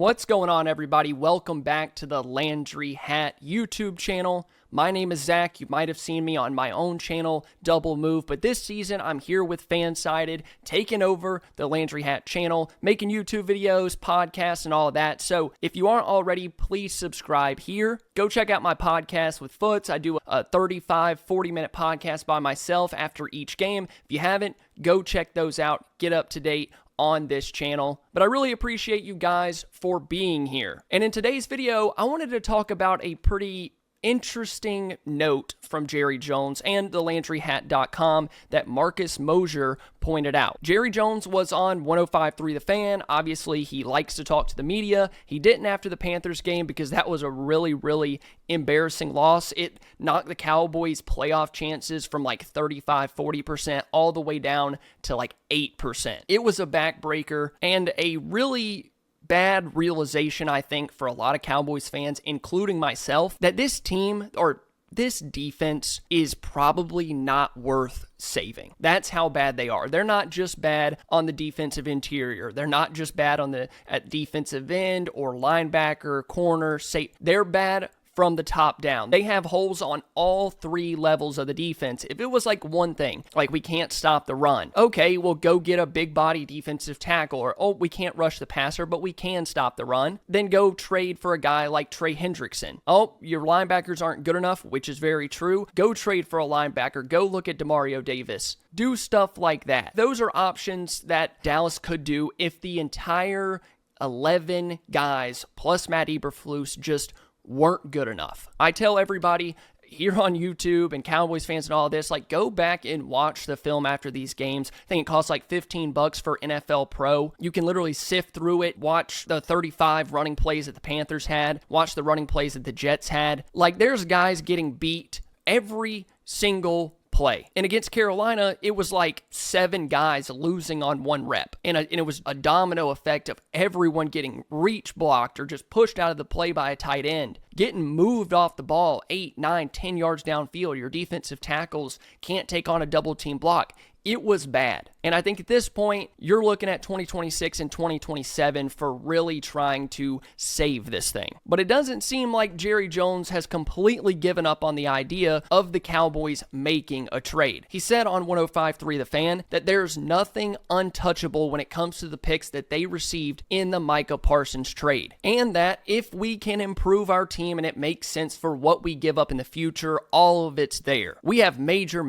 What's going on, everybody? Welcome back to the Landry Hat YouTube channel. My name is Zach. You might have seen me on my own channel, Double Move, but this season I'm here with FanSided, taking over the Landry Hat channel, making YouTube videos, podcasts, and all of that. So if you aren't already, please subscribe here. Go check out my podcast with Foots. I do a 35, 40-minute podcast by myself after each game. If you haven't, go check those out. Get up to date on this channel. But I really appreciate you guys for being here. And in today's video, I wanted to talk about a pretty interesting note from Jerry Jones and the LandryHat.com that Marcus Mosher pointed out. Jerry Jones was on 105.3 The Fan. Obviously, he likes to talk to the media. He didn't after the Panthers game because that was a really embarrassing loss. It knocked the Cowboys' playoff chances from like 35-40% all the way down to like 8%. It was a backbreaker and a really bad realization, I think, for a lot of Cowboys fans, including myself, that this team or this defense is probably not worth saving. That's how bad they are. They're not just bad on the defensive interior. They're not just bad on the at defensive end or linebacker, corner, safety. They're bad from the top down. They have holes on all three levels of the defense. If it was like one thing, like we can't stop the run, okay, we'll go get a big body defensive tackle, or oh, we can't rush the passer, but we can stop the run, then go trade for a guy like Trey Hendrickson. Oh, your linebackers aren't good enough, which is very true. Go trade for a linebacker. Go look at Demario Davis. Do stuff like that. Those are options that Dallas could do if the entire 11 guys plus Matt Eberflus just weren't good enough. I tell everybody here on YouTube and Cowboys fans and all this, like, go back and watch the film after these games. I think it costs like $15 for NFL Pro. You can literally sift through it, watch the 35 running plays that the Panthers had, watch the running plays that the Jets had. Like, there's guys getting beat every single play. And against Carolina, it was like 7 guys losing on 1 rep. And it was a domino effect of everyone getting reach blocked or just pushed out of the play by a tight end, getting moved off the ball 8, 9, 10 yards downfield. Your defensive tackles can't take on a double team block. It was bad. And I think at this point, you're looking at 2026 and 2027 for really trying to save this thing. But it doesn't seem like Jerry Jones has completely given up on the idea of the Cowboys making a trade. He said on 105.3 The Fan that there's nothing untouchable when it comes to the picks that they received in the Micah Parsons trade. And that if we can improve our team and it makes sense for what we give up in the future, all of it's there. We have major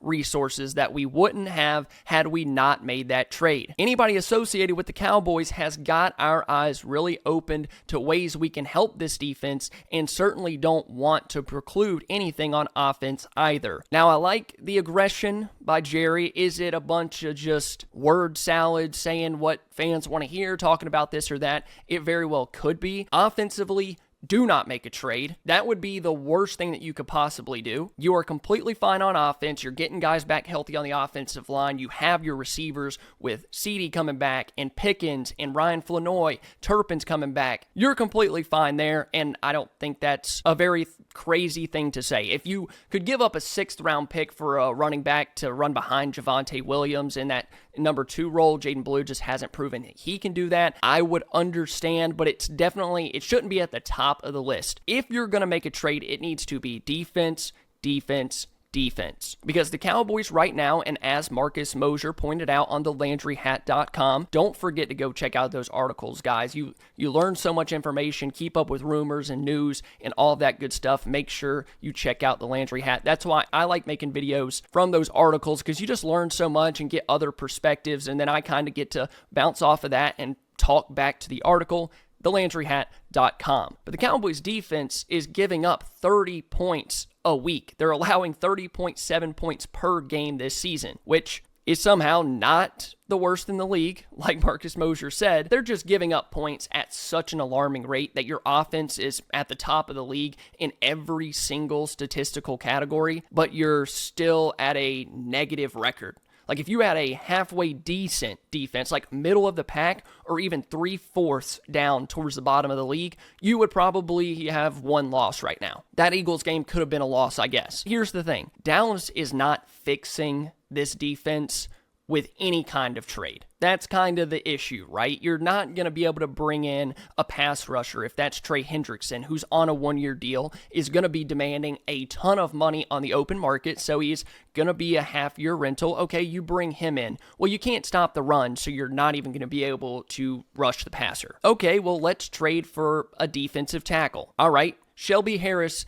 resources that we wouldn't have had we not made that trade. Anybody associated with the Cowboys has got our eyes really opened to ways we can help this defense, and certainly don't want to preclude anything on offense either. Now, I like the aggression by Jerry. Is it a bunch of just word salad saying what fans want to hear, talking about this or that? It very well could be. Offensively, do not make a trade. That would be the worst thing that you could possibly do. You are completely fine on offense. You're getting guys back healthy on the offensive line. You have your receivers with Ceedee coming back and Pickens and Ryan Flanoy, Turpin's coming back. You're completely fine there, and I don't think that's a very crazy thing to say. If you could give up a 6th round pick for a running back to run behind Javonte Williams in that number 2 role, Jaden Blue just hasn't proven that he can do that. I would understand, but it shouldn't be at the top of the list. If you're going to make a trade, it needs to be defense. Because the Cowboys right now, and as Marcus Mosher pointed out on the LandryHat.com, don't forget to go check out those articles, guys. You learn so much information, keep up with rumors and news and all of that good stuff. Make sure you check out the Landry Hat. That's why I like making videos from those articles, because you just learn so much and get other perspectives, and then I kind of get to bounce off of that and talk back to the article, thelandryhat.com. But the Cowboys defense is giving up 30 points a week. They're allowing 30.7 points per game this season, which is somehow not the worst in the league. Like Marcus Mosher said, they're just giving up points at such an alarming rate that your offense is at the top of the league in every single statistical category, but you're still at a negative record. Like, if you had a halfway decent defense, like middle of the pack, or even 3/4 down towards the bottom of the league, you would probably have 1 loss right now. That Eagles game could have been a loss, I guess. Here's the thing. Dallas is not fixing this defense with any kind of trade. That's kind of the issue, right? You're not going to be able to bring in a pass rusher if that's Trey Hendrickson, who's on a 1-year deal, is going to be demanding a ton of money on the open market, so he's going to be a half-year rental. Okay, you bring him in. Well, you can't stop the run, so you're not even going to be able to rush the passer. Okay, well, let's trade for a defensive tackle. All right. Shelby Harris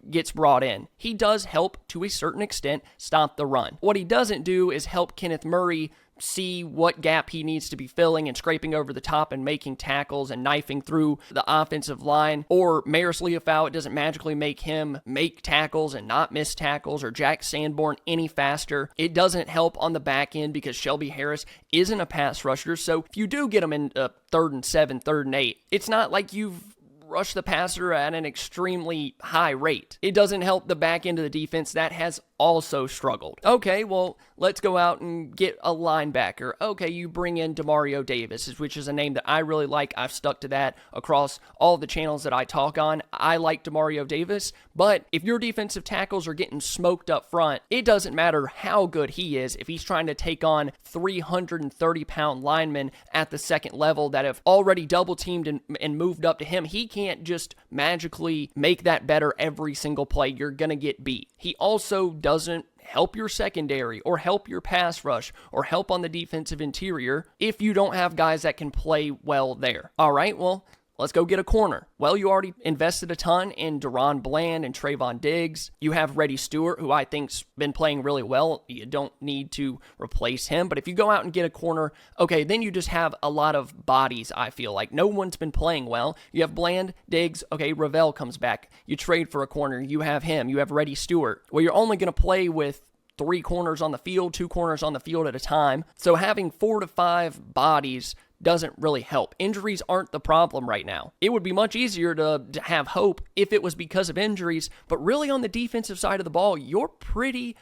gets brought in. He does help to a certain extent stop the run. What he doesn't do is help Kenneth Murray see what gap he needs to be filling and scraping over the top and making tackles and knifing through the offensive line. Or Maris Leofau, it doesn't magically make him make tackles and not miss tackles, or Jack Sanborn any faster. It doesn't help on the back end because Shelby Harris isn't a pass rusher. So if you do get him in 3rd and 7, 3rd and 8, it's not like you've rush the passer at an extremely high rate. It doesn't help the back end of the defense that has also struggled. Okay, well, let's go out and get a linebacker. Okay, you bring in Demario Davis, which is a name that I really like. I've stuck to that across all the channels that I talk on. I like Demario Davis, but if your defensive tackles are getting smoked up front, it doesn't matter how good he is if he's trying to take on 330-pound linemen at the second level that have already double-teamed and moved up to him. He can't just magically make that better every single play. You're going to get beat. He also doesn't help your secondary or help your pass rush or help on the defensive interior if you don't have guys that can play well there. All right, well, let's go get a corner. Well, you already invested a ton in Deron Bland and Trayvon Diggs. You have Reddy Stewart, who I think's been playing really well. You don't need to replace him. But if you go out and get a corner, okay, then you just have a lot of bodies, I feel like. No one's been playing well. You have Bland, Diggs, okay, Ravel comes back. You trade for a corner. You have him. You have Reddy Stewart. Well, you're only going to play with 3 corners on the field, 2 corners on the field at a time. So having 4 to 5 bodies doesn't really help. Injuries aren't the problem right now. It would be much easier to have hope if it was because of injuries, but really on the defensive side of the ball, you're pretty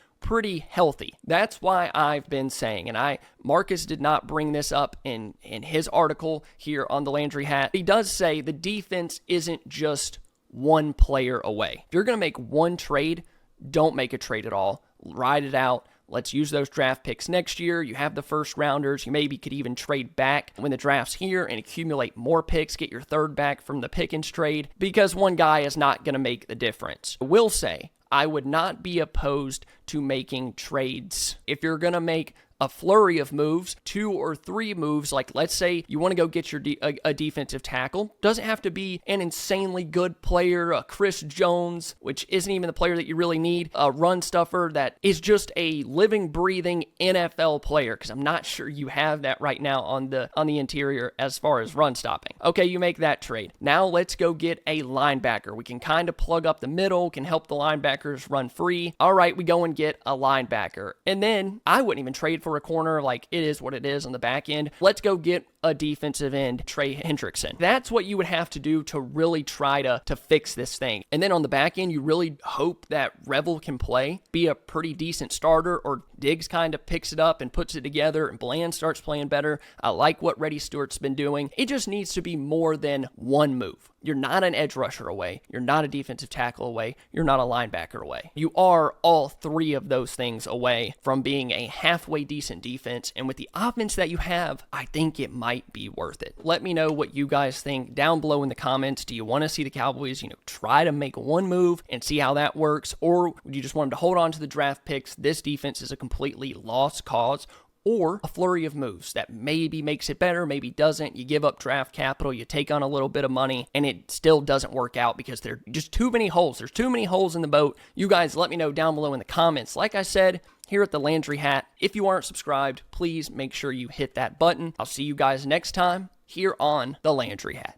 healthy. That's why I've been saying, and Marcus did not bring this up in his article here on the Landry Hat. He does say the defense isn't just one player away. If you're going to make one trade, don't make a trade at all. Ride it out. Let's use those draft picks next year. You have the first rounders. You maybe could even trade back when the draft's here and accumulate more picks, get your 3rd back from the Pickens trade, because one guy is not going to make the difference. I will say, I would not be opposed to making trades. If you're going to make a flurry of moves, 2 or 3 moves, like let's say you want to go get your a defensive tackle. Doesn't have to be an insanely good player, a Chris Jones, which isn't even the player that you really need, a run stuffer that is just a living, breathing NFL player, because I'm not sure you have that right now on the interior as far as run stopping. Okay, you make that trade. Now let's go get a linebacker. We can kind of plug up the middle, can help the linebackers run free. All right, we go and get a linebacker. And then I wouldn't even trade for a corner, like it is what it is on the back end. Let's go get a defensive end, Trey Hendrickson. That's what you would have to do to really try to fix this thing. And then on the back end, you really hope that Revel can play, be a pretty decent starter, or Diggs kind of picks it up and puts it together, and Bland starts playing better. I like what Reddy Stewart's been doing. It just needs to be more than one move. You're not an edge rusher away. You're not a defensive tackle away. You're not a linebacker away. You are all 3 of those things away from being a halfway decent defense. And with the offense that you have, I think it might be worth it. Let me know what you guys think down below in the comments. Do you want to see the Cowboys, try to make one move and see how that works? Or would you just want them to hold on to the draft picks? This defense is a completely lost cause. Or a flurry of moves that maybe makes it better, maybe doesn't. You give up draft capital, you take on a little bit of money, and it still doesn't work out because there are just too many holes. There's too many holes in the boat. You guys let me know down below in the comments. Like I said, here at the Landry Hat, if you aren't subscribed, please make sure you hit that button. I'll see you guys next time here on the Landry Hat.